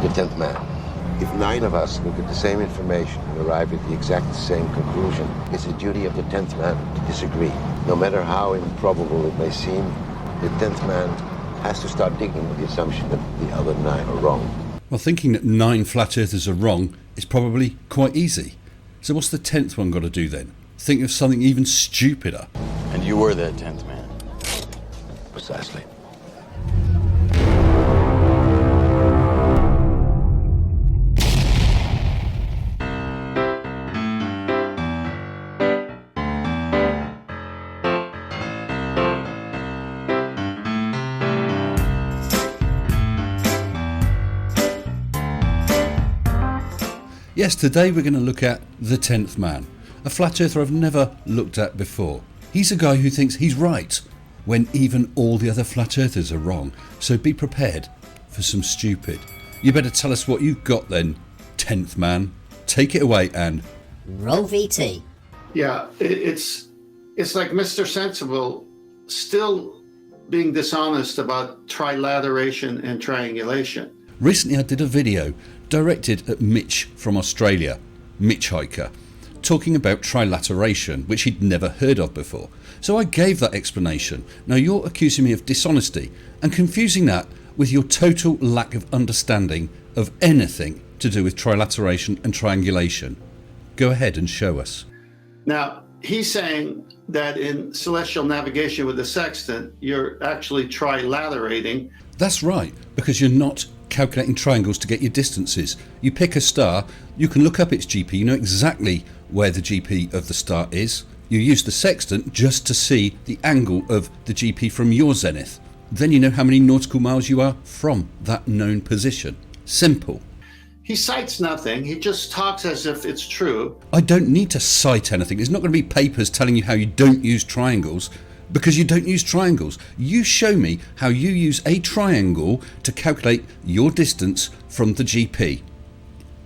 the 10th man. If 9 of us look at the same information and arrive at the exact same conclusion, it's the duty of the 10th man to disagree. No matter how improbable it may seem, the 10th man has to start digging with the assumption that the other 9 are wrong. Well, thinking that 9 flat earthers are wrong is probably quite easy. So what's the 10th one got to do then? Think of something even stupider. And you were that 10th man. Precisely. Yes, today we're going to look at the 10th man, a flat earther I've never looked at before. He's a guy who thinks he's right when even all the other flat earthers are wrong. So be prepared for some stupid. You better tell us what you've got then, 10th man. Take it away and roll VT. Yeah, it's like Mr. Sensible still being dishonest about trilateration and triangulation. Recently I did a video directed at Mitch from Australia, Mitch Hiker, talking about trilateration, which he'd never heard of before. So I gave that explanation. Now you're accusing me of dishonesty and confusing that with your total lack of understanding of anything to do with trilateration and triangulation. Go ahead and show us. Now, he's saying that in celestial navigation with the sextant, you're actually trilaterating. That's right, because you're not calculating triangles to get your distances. You pick a star, you can look up its GP, you know exactly where the GP of the star is. You use the sextant just to see the angle of the GP from your zenith. Then you know how many nautical miles you are from that known position. Simple. He cites nothing, he just talks as if it's true. I don't need to cite anything. There's not going to be papers telling you how you don't use triangles, because you don't use triangles. You show me how you use a triangle to calculate your distance from the GP.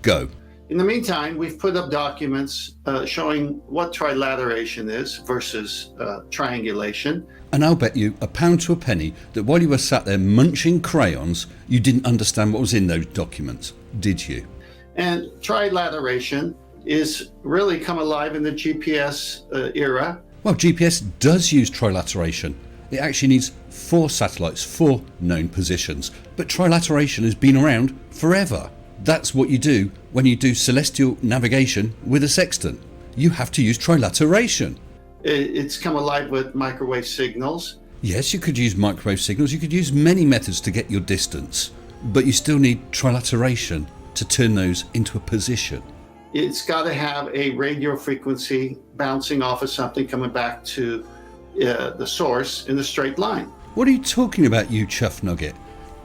Go. In the meantime, we've put up documents showing what trilateration is versus triangulation. And I'll bet you £1 to a penny that while you were sat there munching crayons, you didn't understand what was in those documents, did you? And trilateration is really come alive in the GPS era. Well, GPS does use trilateration. It actually needs 4 satellites, 4 known positions. But trilateration has been around forever. That's what you do when you do celestial navigation with a sextant. You have to use trilateration. It's come alive with microwave signals. Yes, you could use microwave signals. You could use many methods to get your distance. But you still need trilateration to turn those into a position. It's got to have a radio frequency bouncing off of something coming back to the source in a straight line. What are you talking about, you chuff nugget?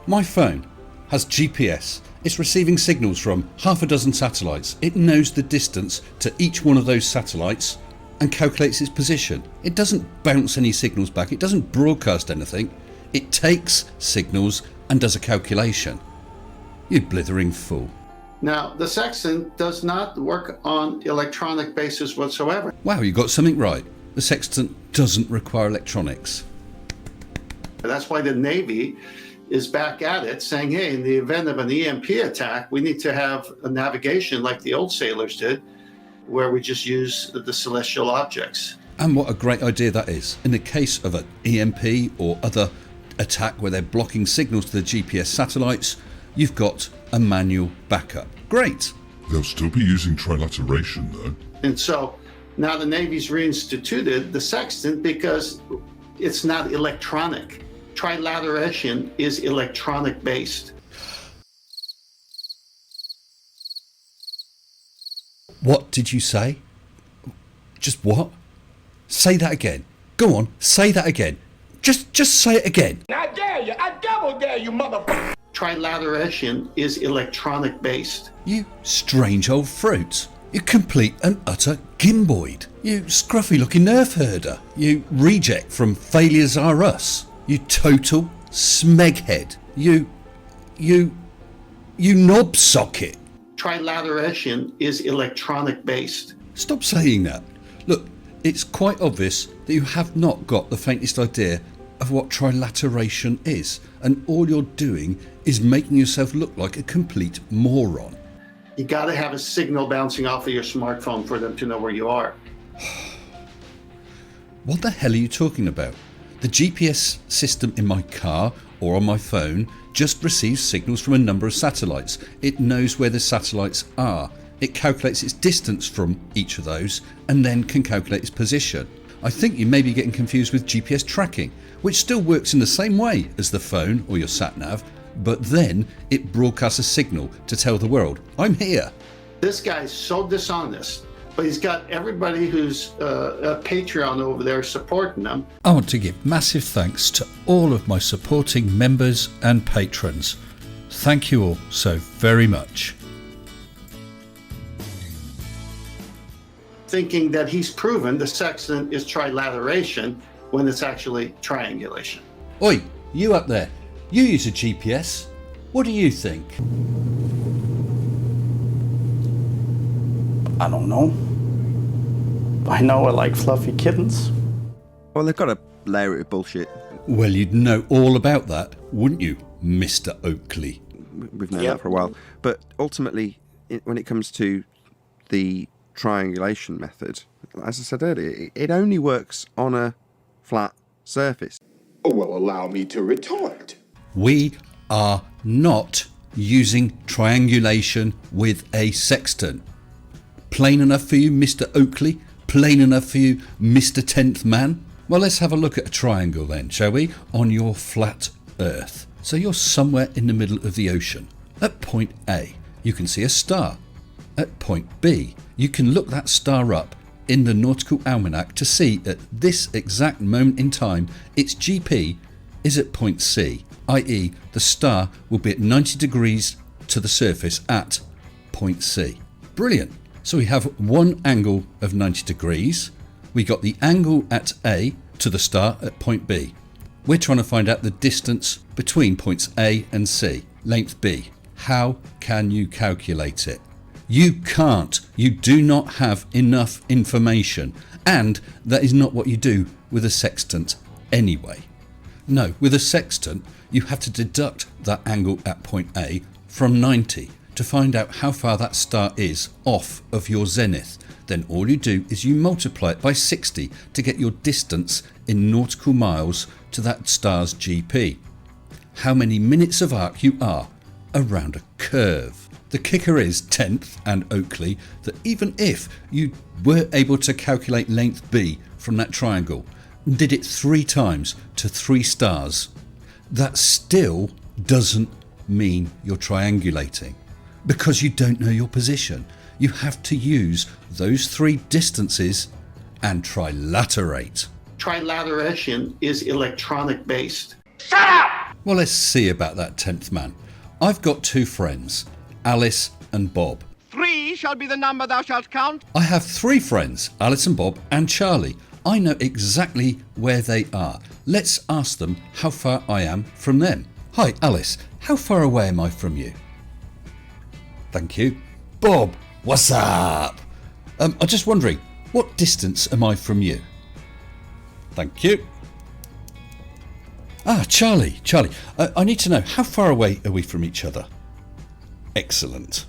My phone has GPS. It's receiving signals from half a dozen satellites. It knows the distance to each one of those satellites and calculates its position. It doesn't bounce any signals back. It doesn't broadcast anything. It takes signals and does a calculation. You blithering fool. Now, the sextant does not work on electronic basis whatsoever. Wow, you got something right. The sextant doesn't require electronics. That's why the Navy is back at it, saying, hey, in the event of an EMP attack, we need to have a navigation like the old sailors did, where we just use the celestial objects. And what a great idea that is. In the case of an EMP or other attack where they're blocking signals to the GPS satellites, you've got a manual backup. Great. They'll still be using trilateration though. And so now the Navy's reinstituted the sextant because it's not electronic. Trilateration is electronic based. What did you say? Just what? Say that again. Go on, say that again. Just say it again. I dare you. I double dare you, motherfucker. Trilateration is electronic based. You strange old fruit. You complete and utter gimboid. You scruffy looking nerf herder. You reject from Failures Are Us. You total smeghead. You knob socket. Trilateration is electronic based. Stop saying that. Look, it's quite obvious that you have not got the faintest idea of what trilateration is, and all you're doing is making yourself look like a complete moron. You got to have a signal bouncing off of your smartphone for them to know where you are. What the hell are you talking about? The GPS system in my car or on my phone just receives signals from a number of satellites. It knows where the satellites are. It calculates its distance from each of those and then can calculate its position. I think you may be getting confused with GPS tracking, which still works in the same way as the phone or your sat-nav, but then it broadcasts a signal to tell the world, I'm here. This guy's so dishonest, but he's got everybody who's a Patreon over there supporting him. I want to give massive thanks to all of my supporting members and patrons. Thank you all so very much. Thinking that he's proven the sextant is trilateration when it's actually triangulation. Oi, you up there, you use a GPS. What do you think? I don't know. I know I like fluffy kittens. Well, they've got to layer it with bullshit. Well, you'd know all about that, wouldn't you, Mr. Oakley? We've known that for a while. But ultimately, when it comes to the triangulation method, as I said earlier, it only works on a flat surface. Well, allow me to retort. We are not using triangulation with a sextant. Plain enough for you, Mr. Oakley? Plain enough for you, Mr. 10th Man? Well, let's have a look at a triangle then, shall we? On your flat Earth. So you're somewhere in the middle of the ocean. At point A, you can see a star. At point B, you can look that star up in the Nautical Almanac to see at this exact moment in time its GP is at point C, i.e. the star will be at 90 degrees to the surface at point C. Brilliant. So we have one angle of 90 degrees. We got the angle at A to the star at point B. We're trying to find out the distance between points A and C, length B. How can you calculate it? You can't. You do not have enough information. And that is not what you do with a sextant anyway. No, with a sextant, you have to deduct that angle at point A from 90 to find out how far that star is off of your zenith. Then all you do is you multiply it by 60 to get your distance in nautical miles to that star's GP. How many minutes of arc you are around a curve. The kicker is, 10th and Oakley, that even if you were able to calculate length B from that triangle, did it 3 times to 3 stars, that still doesn't mean you're triangulating, because you don't know your position. You have to use those 3 distances and trilaterate. Trilateration is electronic based. Well, let's see about that, 10th man. I've got 2 friends, Alice and Bob. 3 shall be the number thou shalt count. I have 3 friends, Alice and Bob and Charlie. I know exactly where they are. Let's ask them how far I am from them. Hi, Alice. How far away am I from you? Thank you. Bob, what's up? I'm just wondering, what distance am I from you? Thank you. Charlie, I need to know, how far away are we from each other? Excellent.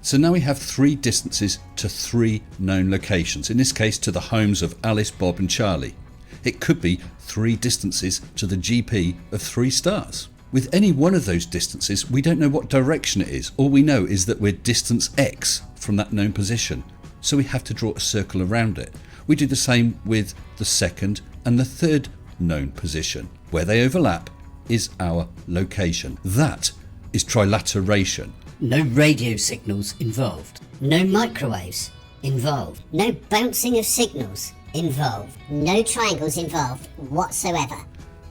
So now we have 3 distances to 3 known locations, in this case to the homes of Alice, Bob and Charlie. It could be 3 distances to the GP of 3 stars. With any one of those distances, we don't know what direction it is. All we know is that we're distance X from that known position. So we have to draw a circle around it. We do the same with the second and the third known position. Where they overlap is our location. That is trilateration. No radio signals involved. No microwaves involved. No bouncing of signals involved. No triangles involved whatsoever.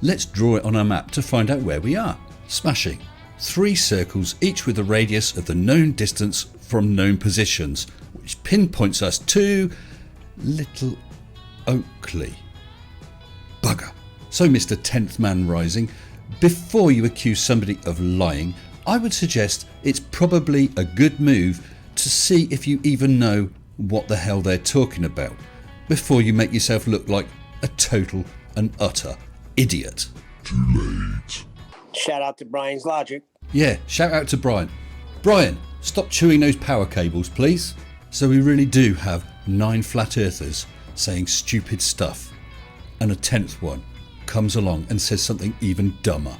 Let's draw it on our map to find out where we are. Smashing. 3 circles, each with a radius of the known distance from known positions, which pinpoints us to Little Oakley. Bugger. So, Mr. 10th Man Rising, before you accuse somebody of lying, I would suggest it's probably a good move to see if you even know what the hell they're talking about before you make yourself look like a total and utter idiot. Too late. Shout out to Brian's Logic. Yeah, shout out to Brian. Brian, stop chewing those power cables, please. So we really do have 9 flat earthers saying stupid stuff, and a 10th one comes along and says something even dumber.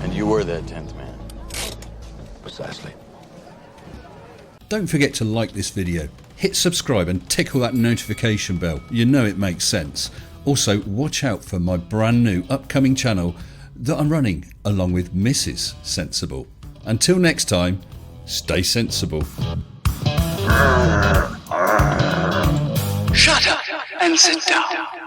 And you were that 10th man. Precisely. Don't forget to like this video, hit subscribe and tickle that notification bell. You know it makes sense. Also, watch out for my brand new upcoming channel that I'm running along with Mrs. Sensible. Until next time, stay sensible. Shut up and sit down.